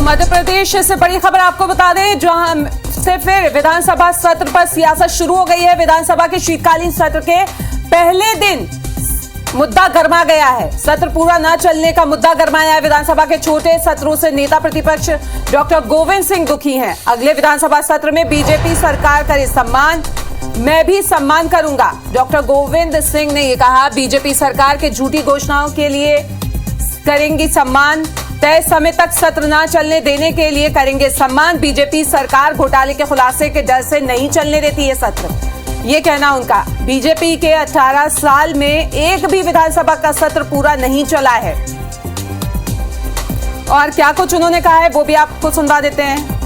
मध्य प्रदेश से बड़ी खबर आपको बता दें, जहां से फिर विधानसभा सत्र पर सियासत शुरू हो गई है। विधानसभा के शीतकालीन सत्र के पहले दिन मुद्दा गरमा गया है। सत्र पूरा न चलने का मुद्दा गरमाया है। विधानसभा के छोटे सत्रों से नेता प्रतिपक्ष डॉक्टर गोविंद सिंह दुखी हैं। अगले विधानसभा सत्र में बीजेपी सरकार करे सम्मान, मैं भी सम्मान करूंगा। डॉक्टर गोविंद सिंह ने यह कहा, बीजेपी सरकार के झूठी घोषणाओं के लिए करेंगी सम्मान, तय समय तक सत्र न चलने देने के लिए करेंगे सम्मान। बीजेपी सरकार घोटाले के खुलासे के डर से नहीं चलने देती है सत्र, ये कहना उनका। बीजेपी के 18 साल में एक भी विधानसभा का सत्र पूरा नहीं चला है। और क्या कुछ उन्होंने कहा है वो भी आपको सुनवा देते हैं।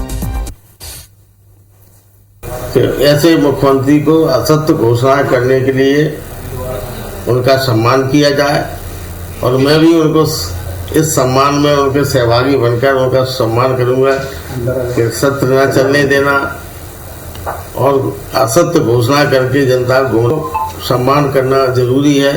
ऐसे मुख्यमंत्री को असत्य घोषणा करने के लिए उनका सम्मान किया जाए और मैं भी उनको इस सम्मान में उनके सहभागी बनकर उनका सम्मान करूंगा कि सत्र न चलने देना और असत्य घोषणा करके जनता को सम्मान करना जरूरी है।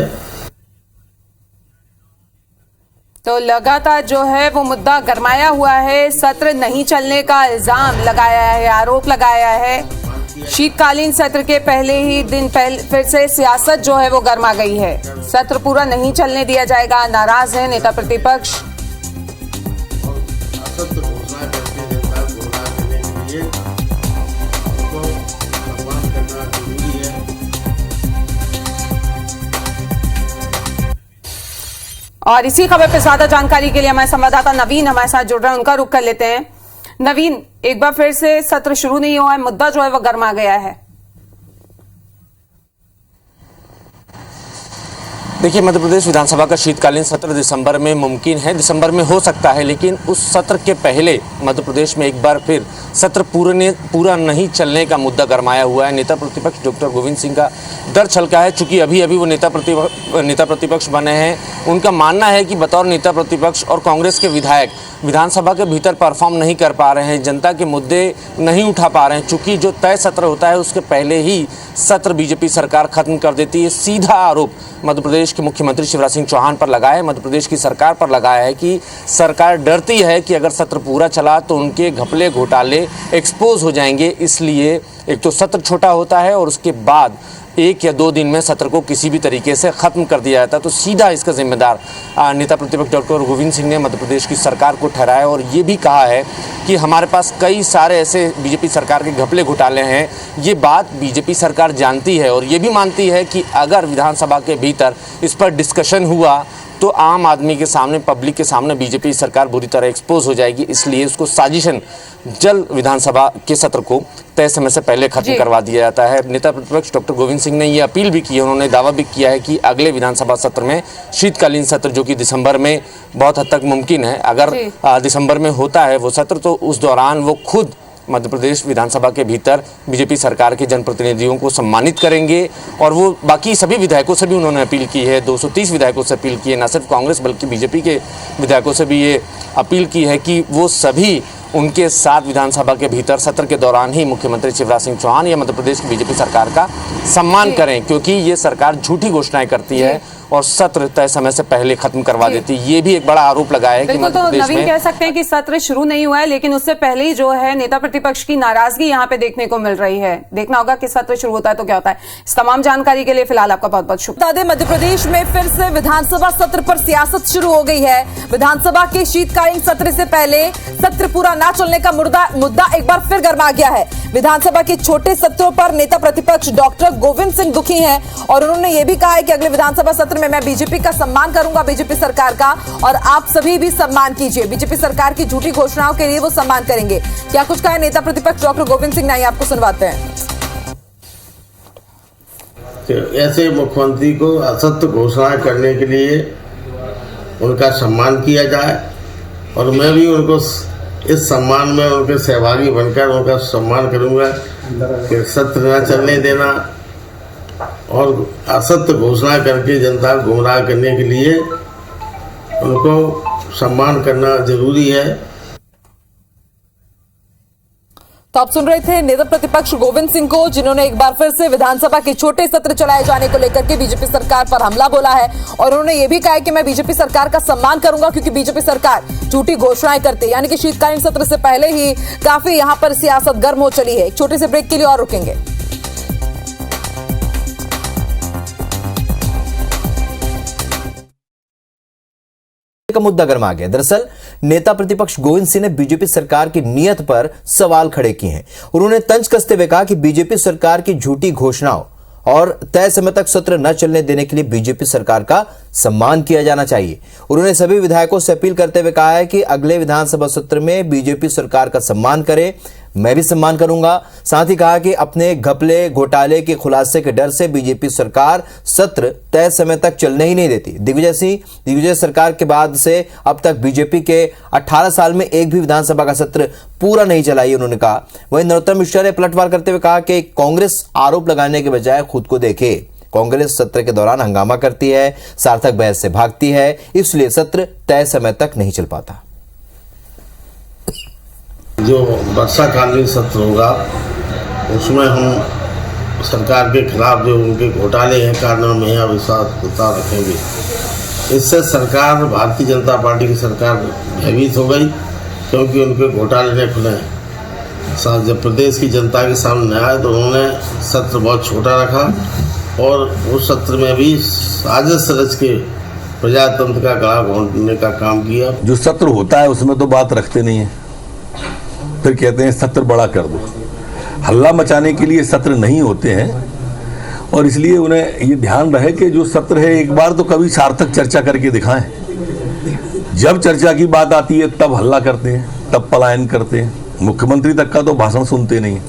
तो लगातार जो है वो मुद्दा गरमाया हुआ है। सत्र नहीं चलने का इल्जाम लगाया है, आरोप लगाया है। शीतकालीन सत्र के पहले ही दिन फिर से सियासत जो है वो गरमा गई है। सत्र पूरा नहीं चलने दिया जाएगा, नाराज है नेता प्रतिपक्ष। और इसी खबर पर ज्यादा जानकारी के लिए हमारे संवाददाता नवीन हमारे साथ जुड़ रहे हैं, उनका रुख कर लेते हैं। नवीन, एक बार फिर से सत्र शुरू नहीं हुआ है, मुद्दा जो है वो गरमा गया है। देखिए, मध्य प्रदेश विधानसभा का शीतकालीन सत्र दिसंबर में मुमकिन है, दिसंबर में हो सकता है, लेकिन उस सत्र के पहले मध्य प्रदेश में एक बार फिर सत्र पूरा नहीं चलने का मुद्दा गरमाया हुआ है। नेता प्रतिपक्ष डॉक्टर गोविंद सिंह का डर छलका है, चूंकि अभी वो नेता प्रतिपक्ष बने हैं। उनका मानना है कि बतौर नेता प्रतिपक्ष और कांग्रेस के विधायक विधानसभा के भीतर परफॉर्म नहीं कर पा रहे हैं, जनता के मुद्दे नहीं उठा पा रहे हैं। चूंकि जो तय सत्र होता है उसके पहले ही सत्र बीजेपी सरकार खत्म कर देती है। सीधा आरोप मध्य प्रदेश के मुख्यमंत्री शिवराज सिंह चौहान पर लगाया है, मध्य प्रदेश की सरकार पर लगाया है कि सरकार डरती है कि अगर सत्र पूरा चला तो उनके घपले घोटाले एक्सपोज हो जाएंगे। इसलिए एक तो सत्र छोटा होता है और उसके बाद 1 या 2 दिन में सत्र को किसी भी तरीके से खत्म कर दिया जाता है। तो सीधा इसका जिम्मेदार नेता प्रतिपक्ष डॉक्टर गोविंद सिंह ने मध्य प्रदेश की सरकार को ठहराया और ये भी कहा है कि हमारे पास कई सारे ऐसे बीजेपी सरकार के घपले घोटाले हैं। ये बात बीजेपी सरकार जानती है और ये भी मानती है कि अगर विधानसभा के भीतर इस पर डिस्कशन हुआ तो आम आदमी के सामने, पब्लिक के सामने बीजेपी सरकार बुरी तरह एक्सपोज हो जाएगी। इसलिए उसको साजिशन जल्द विधानसभा के सत्र को तय समय से पहले खत्म करवा दिया जाता है। नेता प्रतिपक्ष डॉक्टर गोविंद सिंह ने ये अपील भी की है, उन्होंने दावा भी किया है कि अगले विधानसभा सत्र में शीतकालीन सत्र जो कि दिसंबर में बहुत हद तक मुमकिन है, अगर दिसंबर में होता है वो सत्र, तो उस दौरान वो खुद मध्य प्रदेश विधानसभा के भीतर बीजेपी सरकार के जनप्रतिनिधियों को सम्मानित करेंगे। और वो बाकी सभी विधायकों से भी उन्होंने अपील की है, 230 विधायकों से अपील की है, न सिर्फ कांग्रेस बल्कि बीजेपी के विधायकों से भी ये अपील की है कि वो सभी उनके साथ विधानसभा के भीतर सत्र के दौरान ही मुख्यमंत्री शिवराज सिंह चौहान या मध्य प्रदेश की बीजेपी सरकार का सम्मान करें, क्योंकि ये सरकार झूठी घोषणाएं करती है और सत्र तय समय से पहले खत्म करवा देती है। ये भी एक बड़ा आरोप लगाया है कि तो नवीन कह सकते हैं कि सत्र शुरू नहीं हुआ है, लेकिन उससे पहले ही जो है नेता प्रतिपक्ष की नाराजगी यहाँ पे देखने को मिल रही है। देखना होगा कि सत्र शुरू होता है तो क्या होता है। इस तमाम जानकारी के लिए फिलहाल आपका बहुत बहुत शुक्रिया। मध्य प्रदेश में फिर से विधानसभा सत्र पर सियासत शुरू हो गई है। विधानसभा के शीतकालीन सत्र से पहले सत्र पूरा न चलने का मुद्दा एक बार फिर गरमा गया है। विधानसभा के छोटे सत्रों पर नेता प्रतिपक्ष डॉक्टर गोविंद सिंह दुखी हैं और उन्होंने ये भी कहा है कि अगले विधानसभा सत्र में मैं बीजेपी का सम्मान करूंगा, बीजेपी सरकार का, और आप सभी भी सम्मान कीजिए। बीजेपी सरकार की झूठी घोषणाओं के लिए वो सम्मान करेंगे। क्या कुछ कहा है नेता प्रतिपक्ष डॉक्टर गोविंद सिंह ने, आपको सुनवाते हैं। ऐसे मुख्यमंत्री को असत्य घोषणा करने के लिए उनका सम्मान किया जाए और मैं भी उनको इस सम्मान में उनके सहभागी बनकर उनका सम्मान करूंगा कि सत्र न चलने देना और असत्य घोषणा करके जनता को गुमराह करने के लिए उनको सम्मान करना जरूरी है। तो आप सुन रहे थे नेता प्रतिपक्ष गोविंद सिंह को, जिन्होंने एक बार फिर से विधानसभा के छोटे सत्र चलाए जाने को लेकर के बीजेपी सरकार पर हमला बोला है। और उन्होंने ये भी कहा है कि मैं बीजेपी सरकार का सम्मान करूंगा, क्योंकि बीजेपी सरकार झूठी घोषणाएं करती है। यानी कि शीतकालीन सत्र से पहले ही काफी यहां पर सियासत गर्म हो चली है। एक छोटे से ब्रेक के लिए और रुकेंगे। का मुद्दा गर्मा गया। दरअसल नेता प्रतिपक्ष गोविंद सिंह ने बीजेपी सरकार की नीयत पर सवाल खड़े किए हैं। उन्होंने तंज कसते हुए कहा कि बीजेपी सरकार की झूठी घोषणाओं और तय समय तक सत्र न चलने देने के लिए बीजेपी सरकार का सम्मान किया जाना चाहिए। उन्होंने सभी विधायकों से अपील करते हुए कहा है कि अगले विधानसभा सत्र में बीजेपी सरकार का सम्मान करें, मैं भी सम्मान करूंगा। साथ ही कहा कि अपने घपले घोटाले के खुलासे के डर से बीजेपी सरकार सत्र तय समय तक चलने ही नहीं देती। दिग्विजय सरकार के बाद से अब तक बीजेपी के 18 साल में एक भी विधानसभा का सत्र पूरा नहीं चला, ये उन्होंने कहा। वहीं नरोत्तम मिश्रा ने पलटवार करते हुए कहा कि कांग्रेस आरोप लगाने के बजाय खुद को देखे। कांग्रेस सत्र के दौरान हंगामा करती है, सार्थक बहस से भागती है, इसलिए सत्र तय समय तक नहीं चल पाता। जो वर्षाकालीन सत्र होगा उसमें हम सरकार के खिलाफ जो उनके घोटाले हैं, कारनामे हैं, अविश्वास रखेंगे। इससे सरकार, भारतीय जनता पार्टी की सरकार भयभीत हो गई, क्योंकि उनके घोटाले नहीं खुले हैं। जब प्रदेश की जनता के सामने आए तो उन्होंने सत्र बहुत छोटा रखा और उस सत्र में भी साजिश रच के प्रजातंत्र का गला घोंटने का काम किया। जो सत्र होता है उसमें तो बात रखते नहीं है, फिर कहते हैं सत्र बड़ा कर दो। हल्ला मचाने के लिए सत्र नहीं होते हैं, और इसलिए उन्हें ये ध्यान रहे कि जो सत्र है एक बार तो कभी सार्थक चर्चा करके दिखाएं। जब चर्चा की बात आती है तब हल्ला करते हैं, तब पलायन करते हैं। मुख्यमंत्री तक का तो भाषण सुनते नहीं।